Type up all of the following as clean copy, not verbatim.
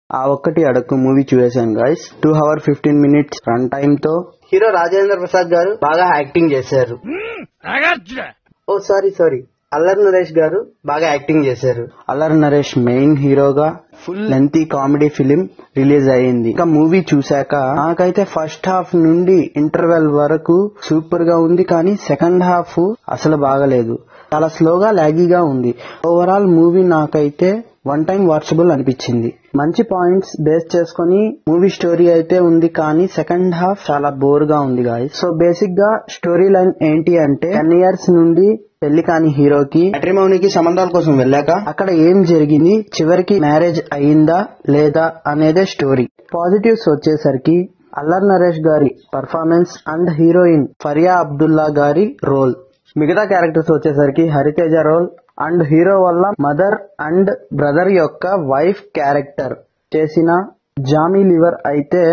ఆ ఒక్కటి అడక్కు మూవీ చూసాను guys. 2 hours 15 minutes run time తో హీరో రాజేంద్ర ప్రసాద్ గారు బాగా యాక్టింగ్ చేశారు. ఓ సారీ అల్లరి నరేష్ గారు బాగా యాక్టింగ్ చేశారు. అల్లరి నరేష్ మెయిన్ హీరోగా full lengthy comedy film release అయ్యింది. ఇంకా మూవీ చూశాక నాకైతే ఫస్ట్ హాఫ్ నుండి ఇంటర్వెల్ వరకు సూపర్ గా ఉంది, కానీ సెకండ్ హాఫ్ అసలు బాగలేదు. చాలా స్లోగా లాగీగా ఉంది. ఓవరాల్ మూవీ నాకైతే వన్ టైం వాచబుల్ అనిపించింది. మంచి పాయింట్స్ బేస్ చేసుకుని మూవీ స్టోరీ అయితే ఉంది, కానీ సెకండ్ హాఫ్ చాలా బోర్ గా ఉంది గాయస్. సో బేసిక్ గా స్టోరీ లైన్ ఏంటి అంటే 10 years నుండి పెళ్లి కాని హీరోకి మ్యాట్రిమోనీకి సంబంధాల కోసం వెళ్ళాక అక్కడ ఏం జరిగింది, చివరికి మ్యారేజ్ అయిందా లేదా అనేదే స్టోరీ. పాజిటివ్స్ వచ్చేసరికి అల్లరి నరేష్ గారి performance and heroine Faria Abdullah గారి రోల్. మిగతా క్యారెక్టర్స్ వచ్చేసరికి హరితేజ రోల్ అండ్ హీరో వల్ల మదర్ అండ్ బ్రదర్ యొక్క వైఫ్ క్యారెక్టర్ చేసిన జామీ లివర్ అయితే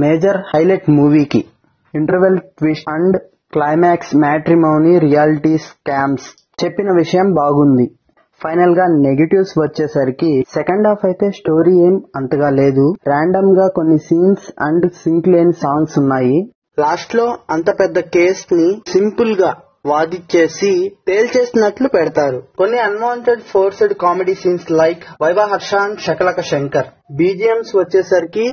మేజర్ హైలైట్ మూవీకి. Interval twist and climax matrimony reality scams చెప్పిన విషయం బాగుంది. ఫైనల్ గా నెగటివ్స్ వచ్చేసరికి సెకండ్ హాఫ్ అయితే స్టోరీ ఏం అంతగా లేదు. ర్యాండమ్ గా కొన్ని సీన్స్ అండ్ సింక్ లేని సాంగ్స్ ఉన్నాయి. లాస్ట్ లో అంత పెద్ద కేస్ ని సింపుల్ గా వాదిచ్చేసి తేల్చేసినట్లు పెడతారు. కొన్ని unwanted forced comedy scenes like Viva హర్షాన్ శకలక శంకర్. బీజిఎంస్ వచ్చేసరికి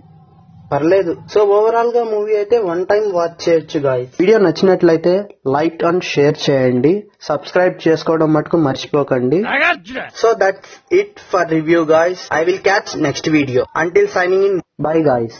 పర్లేదు. సో ఓవరాల్ గా మూవీ అయితే వన్ టైం వాచ్ చేయొచ్చు గాయ్స్. వీడియో నచ్చినట్లయితే లైక్ అండ్ షేర్ చేయండి. సబ్స్క్రైబ్ చేసుకోవడం మటుకు మర్చిపోకండి. So that's it for review guys. I will catch next video. Until signing in, bye guys.